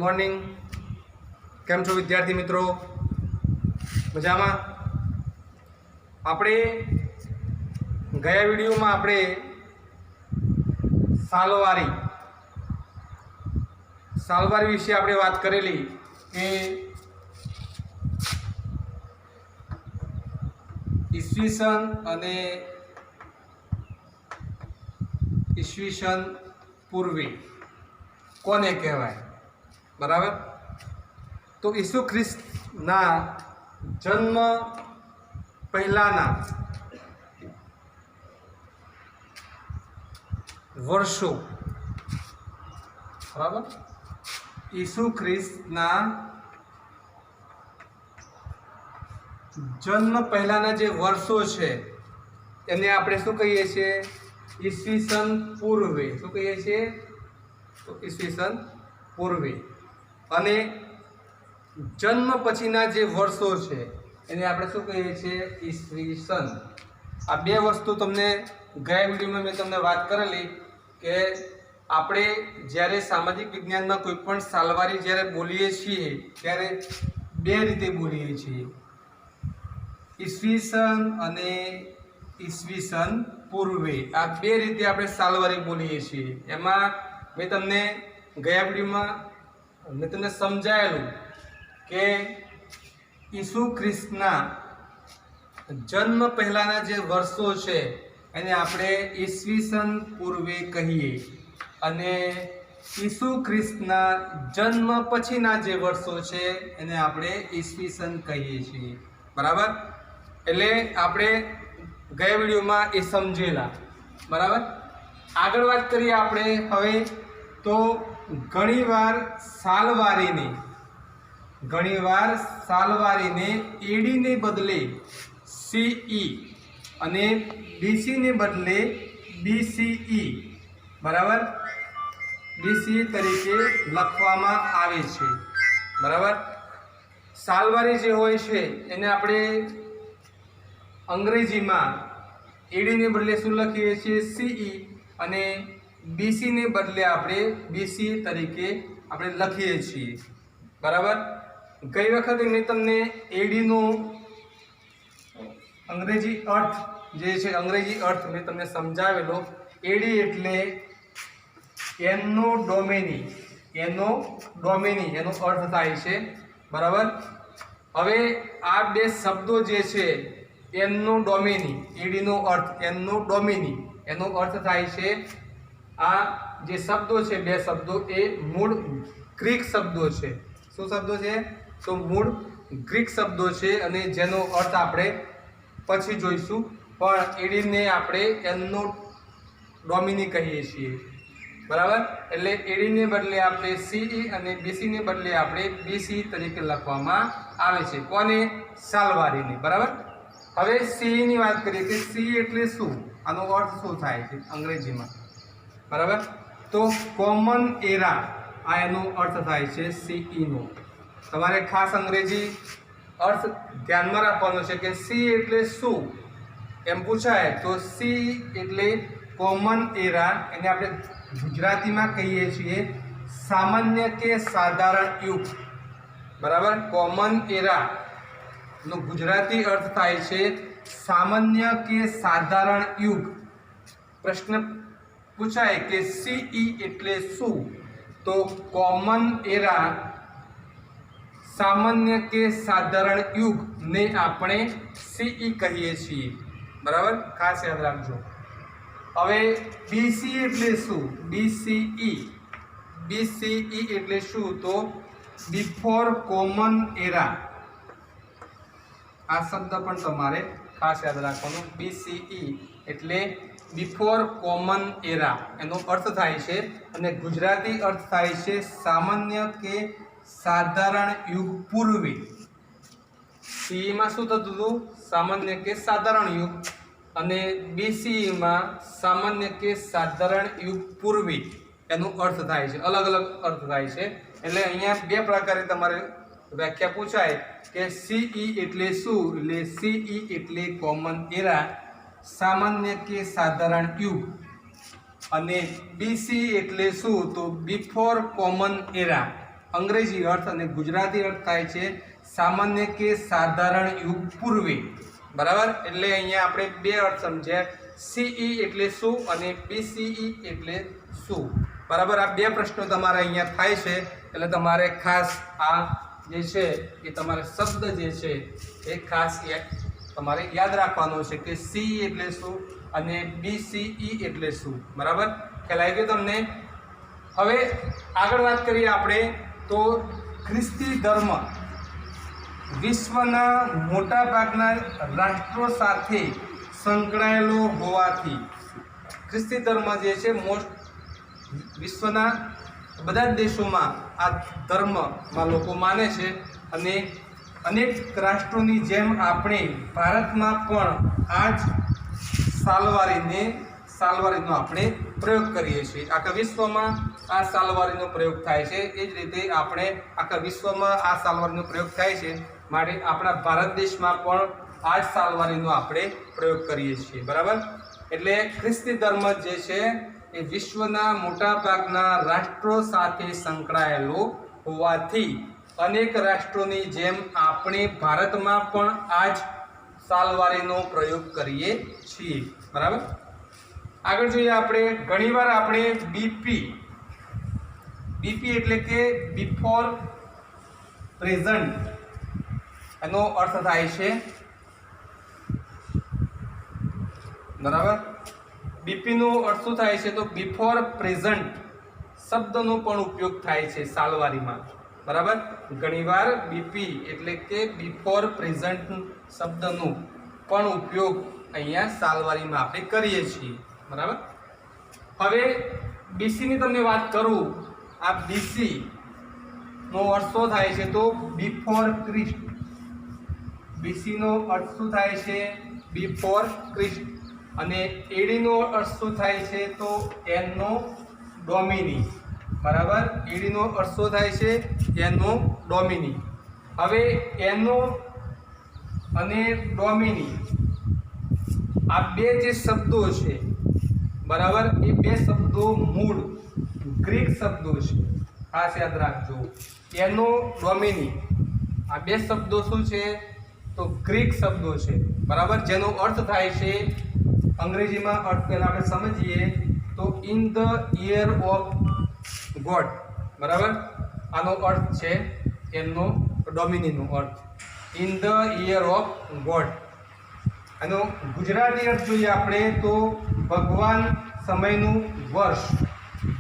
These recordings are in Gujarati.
મોર્નિંગ. કેમ છો વિદ્યાર્થી મિત્રો? મજામાં? આપણે ગયા વિડીયોમાં આપણે સાલવારી વિશે આપણે વાત કરેલી કે ઈસવીસન અને ઈસવીસન પૂર્વે કોને કહેવાય, બરાબર? તો ઈસુ ખ્રિસ્તના જન્મ પહેલાના વર્ષો, બરાબર? ઈસુ ખ્રિસ્તના જન્મ પહેલાના જે વર્ષો છે એને આપણે શું કહીએ છીએ? ઈસવીસન પૂર્વે. શું કહીએ છીએ? તો ઈસવીસન પૂર્વે. અને જન્મ પછીના જે વર્ષો છે એને આપણે શું કહીએ છીએ? ઈસવીસન. આ બે વસ્તુ તમને ગયા વિડીયોમાં મેં તમને વાત કરેલી કે આપણે જ્યારે સામાજિક વિજ્ઞાનમાં કોઈ પણ સાલવારી જ્યારે બોલીએ છીએ ત્યારે બે રીતે બોલીએ છીએ, ઈસવીસન અને ઈસવીસન પૂર્વે. આ બે રીતે આપણે સાલવારી બોલીએ છીએ. એમાં મેં તમને ગયા વિડીયોમાં મેં તમને સમજાયેલું કે ઈસુ ખ્રિસ્તના જન્મ પહેલાના જે વર્ષો છે એને આપણે ઈસવીસન પૂર્વે કહીએ, અને ઈસુ ખ્રિસ્તના જન્મ પછીના જે વર્ષો છે એને આપણે ઈસવીસન કહીએ છીએ, બરાબર? એટલે આપણે ગયા વિડીયોમાં એ સમજેલા, બરાબર? આગળ વાત કરીએ આપણે હવે. તો ઘણીવાર સાલવારીને એડીને બદલે સીઈ અને બીસીને બદલે બીસીઈ, બરાબર, બીસી તરીકે લખવામાં આવે છે, બરાબર? સાલવારી જે હોય છે એને આપણે અંગ્રેજીમાં એડીને બદલે શું લખીએ છીએ? સીઈ, અને બીસીને બદલે આપણે બીસી તરીકે આપણે લખીએ છીએ, બરાબર? ગઈ વખતે મેં તમને એડીનો અંગ્રેજી અર્થ જે છે, અંગ્રેજી અર્થ મેં તમને સમજાવેલો. એડી એટલે એનો ડોમેની, એનો અર્થ થાય છે, બરાબર? હવે આ બે શબ્દો જે છે એનો ડોમેની, એડીનો અર્થ એનો ડોમેની, એનો અર્થ થાય છે, આ જે શબ્દો છે બે શબ્દો એ મૂળ ગ્રીક શબ્દો છે. શું શબ્દો છે? તો મૂળ ગ્રીક શબ્દો છે, અને જેનો અર્થ આપણે પછી જોઈશું. પણ એડીને આપણે એનો ડોમિની કહીએ છીએ, બરાબર? એટલે એડીને બદલે આપણે સીઈ અને બીસીને બદલે આપણે બીસી તરીકે લખવામાં આવે છે. કોને? સાલવારીને, બરાબર? હવે સીઈની વાત કરીએ કે સી એટલે શું, આનો અર્થ શું થાય છે અંગ્રેજીમાં, બરાબર? તો કોમન એરા, આ એનો અર્થ થાય છે સીઈનો. તમારે ખાસ અંગ્રેજી અર્થ ધ્યાનમાં રાખવાનો છે કે સી એટલે શું એમ પૂછાય તો સી એટલે કોમન એરા, એને આપણે ગુજરાતીમાં કહીએ છીએ સામાન્ય કે સાધારણ યુગ, બરાબર? કોમન એરા નો ગુજરાતી અર્થ થાય છે સામાન્ય કે સાધારણ યુગ. પ્રશ્ન પૂછાય કે સીઈ એટલે શું, તો કોમન એરા સામાન્ય કે સાધારણ યુગ ને આપણે સીઈ કહીએ છીએ, બરાબર? ખાસ યાદ રાખજો. હવે બીસી એટલે શું? બીસીઈ એટલે શું? તો બિફોર કોમન એરા. આ શબ્દ પણ તમારે ખાસ યાદ રાખવાનો. બીસીઈ એટલે બિફોર કોમન એરા એનો અર્થ થાય છે, અને ગુજરાતી અર્થ થાય છે સામાન્ય કે સાધારણ યુગ પૂર્વે. સીઈમાં શું થતું હતું? સામાન્ય કે સાધારણ યુગ, અને બીસીઈમાં સામાન્ય કે સાધારણ યુગ પૂર્વે એનો અર્થ થાય છે. અલગ અલગ અર્થ થાય છે. એટલે અહીંયા બે પ્રકારે તમારે વ્યાખ્યા પૂછાય કે સીઈ એટલે શું, એટલે સીઈ એટલે કોમન એરા, સામાન્ય કે સાધારણ યુગ, અને બીસી એટલે શું? તો બિફોર કોમન એરા, અંગ્રેજી અર્થ અને ગુજરાતી અર્થ થાય છે સામાન્ય કે સાધારણ યુગ પૂર્વે, બરાબર. એટલે અહીંયા આપણે બે અર્થ સમજ્યા, સીઈ એટલે શું અને બીસીઈ એટલે શું, બરાબર. આ બે પ્રશ્નો તમારે અહીંયા થાય છે, એટલે તમારે ખાસ આ જે છે એ તમારે શબ્દ જે છે એ ખાસ તમારે યાદ રાખવાનો છે કે સી એટલે શું અને બીસીઈ એટલે શું, બરાબર. ખ્યાલ આવી ગયો તમને? હવે આગળ વાત કરીએ આપણે તો ખ્રિસ્તી ધર્મ વિશ્વના મોટાભાગના રાષ્ટ્રો સાથે સંકળાયેલો હોવાથી, ખ્રિસ્તી ધર્મ જે છે વિશ્વના બધા જ દેશોમાં આ ધર્મમાં લોકો માને છે, અને અનેક રાષ્ટ્રોની જેમ આપણે ભારતમાં પણ આ જ સાલવારીનો આપણે પ્રયોગ કરીએ છીએ. આખા વિશ્વમાં આ સાલવારીનો પ્રયોગ થાય છે, એ જ રીતે આપણે આખા વિશ્વમાં આ સાલવારીનો પ્રયોગ થાય છે, માટે આપણા ભારત દેશમાં પણ આ જ સાલવારીનો આપણે પ્રયોગ કરીએ છીએ, બરાબર. એટલે ખ્રિસ્તી ધર્મ જે છે એ વિશ્વના મોટાભાગના રાષ્ટ્રો સાથે સંકળાયેલો હોવાથી અનેક રાષ્ટ્રોની જેમ આપણે ભારતમાં પણ આ જ સાલવારીનો પ્રયોગ કરીએ છીએ, બરાબર. આગળ જોઈએ આપણે, ઘણીવાર આપણે બીપી એટલે કે બિફોર પ્રેઝન્ટ એનો અર્થ થાય છે, બરાબર. બીપીનો અર્થ શું થાય છે તો બિફોર પ્રેઝન્ટ શબ્દનો પણ ઉપયોગ થાય છે સાલવારીમાં, બરાબર. ઘણીવાર બીપી એટલે કે બિફોર પ્રેઝન્ટ શબ્દનો પણ ઉપયોગ અહીંયા સાલવારીમાં આપણે કરીએ છીએ, બરાબર. હવે બીસીની તમને વાત કરું, આ બીસી નો અર્થ શું થાય છે તો બિફોર ક્રિસ્ટ. બીસીનો અર્થ શું થાય છે? Before Christ. અને એડીનો અર્થ શું થાય છે તો એનો ડોમિની, બરાબર. એડીનો અર્થ શું થાય છે? એનો ડોમિની. હવે એનો અને ડોમિની આ બે જે શબ્દો છે, બરાબર, એ બે શબ્દો મૂળ ગ્રીક શબ્દો છે, ખાસ યાદ રાખજો. એનો ડોમિની આ બે શબ્દો શું છે તો ગ્રીક શબ્દો છે, બરાબર, જેનો અર્થ થાય છે, અંગ્રેજીમાં અર્થ પહેલા આપણે સમજીએ તો in the year of God, બરાબર. આનો અર્થ છે એનો ડોમિનીનો અર્થ in the year of God. આનો ગુજરાતી અર્થ જોઈએ આપણે તો ભગવાન સમયનું વર્ષ.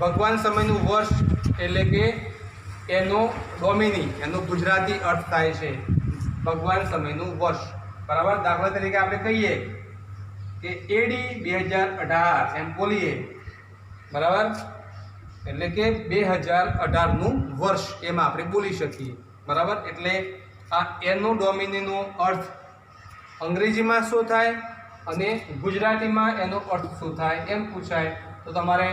ભગવાન સમયનું વર્ષ એટલે કે એનો ડોમિની, એનો ગુજરાતી અર્થ થાય છે ભગવાન સમયનું વર્ષ, બરાબર. દાખલા તરીકે આપણે કહીએ કે એડી 2018 એમ બોલીએ, બરાબર, એટલે કે 2018નું વર્ષ એમ આપણે બોલી શકીએ, બરાબર. એટલે આ એનો ડોમિનીનો અર્થ અંગ્રેજીમાં શું થાય અને ગુજરાતીમાં એનો અર્થ શું થાય એમ પૂછાય તો તમારે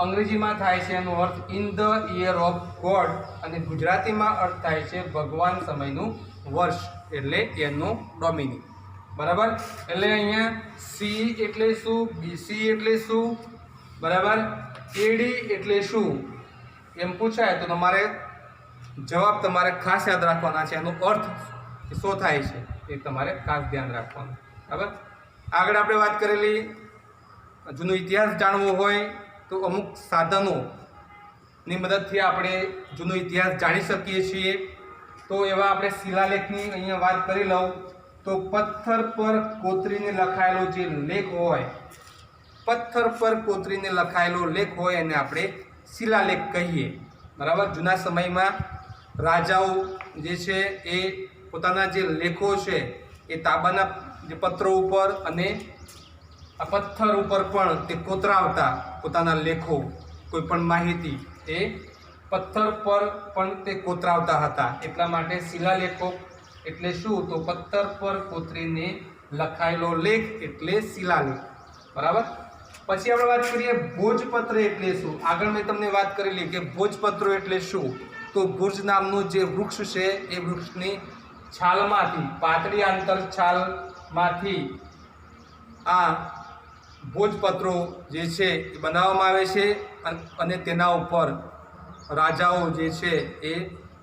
અંગ્રેજીમાં થાય છે એનો અર્થ in the year of God, અને ગુજરાતીમાં અર્થ થાય છે ભગવાન સમયનું વર્ષ એટલે એનો ડોમિની, બરાબર. એટલે અહીંયા સી એટલે શું, બીસી એટલે શું, બરાબર, એડી એટલે શું એમ પૂછાય તો તમારે જવાબ તમારે ખાસ યાદ રાખવાના છે, એનો અર્થ શું થાય છે એ તમારે ખાસ ધ્યાન રાખવાનું, બરાબર. આગળ આપણે વાત કરેલી જૂનો ઇતિહાસ જાણવો હોય તો અમુક સાધનોની મદદથી આપણે જૂનો ઇતિહાસ જાણી શકીએ છીએ. તો એવા આપણે શિલાલેખની અહીંયા વાત કરી લઉં તો પથ્થર પર કોતરીને લખાયેલો જે લેખ હોય, પથ્થર પર કોતરીને લખાયેલો લેખ હોય એને આપણે શિલાલેખ કહીએ, બરાબર. જૂના સમયમાં રાજાઓ જે છે એ પોતાના જે લેખો છે એ તાંબાના જે પત્રો ઉપર અને આ પથ્થર ઉપર પણ તે કોતરાવતા પોતાના લેખો, કોઈ પણ માહિતી એ પથ્થર પર પણ તે કોતરાવતા હતા. એટલા માટે શિલાલેખો એટલે શું તો પથ્થર પર કોતરીને લખાયેલો લેખ એટલે શિલાલેખ, બરાબર. પછી આપણે વાત કરીએ ભોજપત્ર એટલે શું. આગળ મેં તમને વાત કરેલી કે ભોજપત્રો એટલે શું તો ભુજ નામનું જે વૃક્ષ છે એ વૃક્ષની છાલમાંથી, પાતળી આંતર છાલમાંથી આ ભોજપત્રો જે છે એ બનાવવામાં આવે છે અને તેના ઉપર રાજાઓ જે છે એ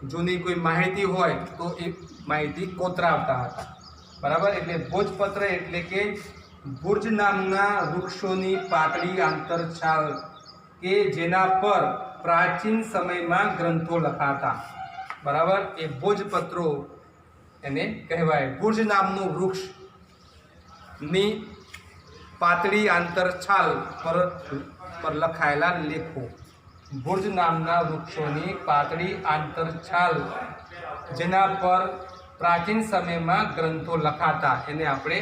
જૂની કોઈ માહિતી હોય તો એ માહિતી કોતરાવતા હતા, બરાબર. એટલે ભોજપત્ર એટલે કે ભુર્જ નામના વૃક્ષોની પાતળી આંતરછાલ કે જેના પર પ્રાચીન સમયમાં ગ્રંથો લખાતા, બરાબર. એ ભોજપત્રો એને કહેવાય. ભુર્જ નામનું વૃક્ષની પાતળી આંતરછાલ પર લખાયેલા લેખો. ભુર્જ નામના વૃક્ષોની પાતળી આંતરછાલ જેના પર પ્રાચીન સમયમાં ગ્રંથો લખાતા એને આપણે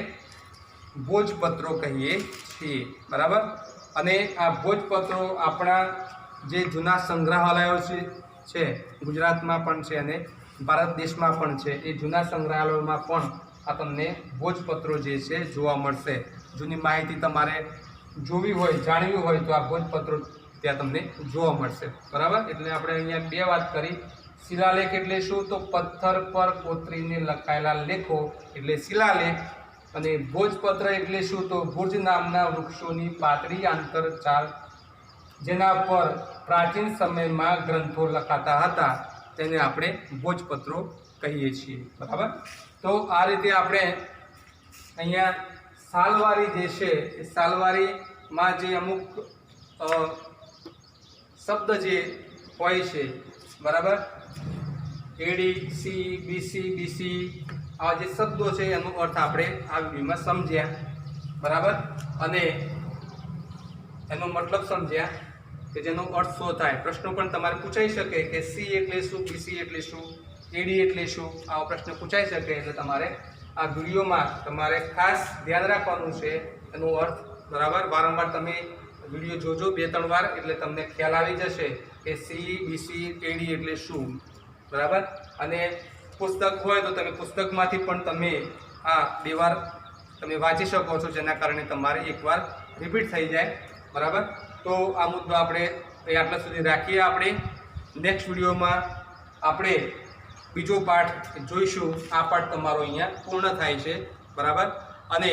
ભોજપત્રો કહીએ છીએ, બરાબર. અને આ ભોજપત્રો આપણા જે જૂના સંગ્રહાલયો છે ગુજરાતમાં પણ છે અને ભારત દેશમાં પણ છે, એ જૂના સંગ્રહાલયોમાં પણ આ તમને ભોજપત્રો જે છે જોવા મળશે. જૂની માહિતી તમારે જોવી હોય, જાણવી હોય તો આ ભોજપત્રો ત્યાં તમને જોવા મળશે, બરાબર. એટલે આપણે અહીંયા બે વાત કરી. શિલાલેખ એટલે શું? તો પથ્થર પર કોતરીને લખાયેલા લેખો એટલે શિલાલેખ. અને ભોજપત્ર એટલે શું? તો ભુર્જ નામના વૃક્ષોની પાતળી આંતરછાલ જેના પર પ્રાચીન સમયમાં ગ્રંથો લખાતા હતા તેને આપણે ભોજપત્રો કહીએ છીએ, બરાબર. તો આ રીતે આપણે અહીંયા સાલવારી જે છે એ સાલવારીમાં જે અમુક શબ્દ જે હોય છે, બરાબર, એડી, સી, બીસી આ જે શબ્દો છે એનો અર્થ આપણે આ વિડીયોમાં સમજ્યા, બરાબર. અને એનો મતલબ સમજ્યા કે જેનો અર્થ શું થાય. પ્રશ્નો પણ તમારે પૂછાઈ શકે કે સી એટલે શું, બીસી એટલે શું, એડી એટલે શું, આવો પ્રશ્ન પૂછાઈ શકે. એટલે તમારે આ વિડીયોમાં તમારે ખાસ ધ્યાન રાખવાનું છે એનો અર્થ, બરાબર. વારંવાર તમે વિડીયો જોજો 2-3 વાર એટલે તમને ખ્યાલ આવી જશે કે સી, બીસી, એડી એટલે શું, બરાબર. અને પુસ્તક હોય તો તમે પુસ્તકમાંથી પણ તમે આ 2 વાર તમે વાંચી શકો છો, જેના કારણે તમારે એકવાર રિપીટ થઈ જાય, બરાબર. તો આ મુદ્દો આપણે આટલા સુધી રાખીએ. આપણે નેક્સ્ટ વિડીયોમાં આપણે બીજો પાઠ જોઈશું. આ પાઠ તમારો અહીંયા પૂર્ણ થાય છે, બરાબર. અને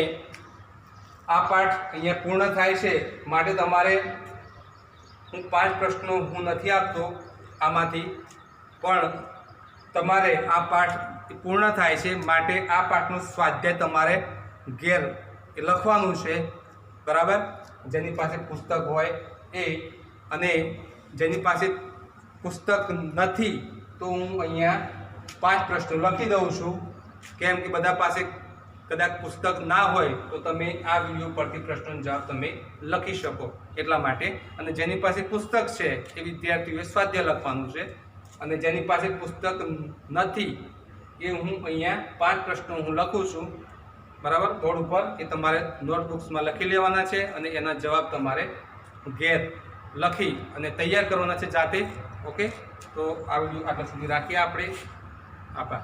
આ પાઠ અહીંયા પૂર્ણ થાય છે માટે તમારે હું 5 પ્રશ્નો હું નથી આપતો આમાંથી, પણ તમારે આ પાઠ પૂર્ણ થાય છે માટે આ પાઠનું સ્વાધ્યાય તમારે ઘેર લખવાનું છે, બરાબર. જેની પાસે પુસ્તક હોય એ, અને જેની પાસે પુસ્તક નથી તો હું અહીંયા 5 પ્રશ્નો લખી દઉં છું. કેમ કે બધા પાસે કદાચ પુસ્તક ના હોય તો તમે આ વિડીયો પરથી પ્રશ્નોનો જવાબ તમે લખી શકો એટલા માટે. અને જેની પાસે પુસ્તક છે એ વિદ્યાર્થીઓએ સ્વાધ્યાય લખવાનું છે, અને જેની પાસે પુસ્તક નથી એ હું અહીંયા 5 પ્રશ્નો હું લખું છું, બરાબર. બોર્ડ ઉપર એ તમારે નોટબુક્સમાં લખી લેવાના છે અને એના જવાબ તમારે ઘેર લખી અને તૈયાર કરવાના છે જાતે. ઓકે, તો આ વિડીયો આટલા સુધી રાખીએ આપણે. આભાર.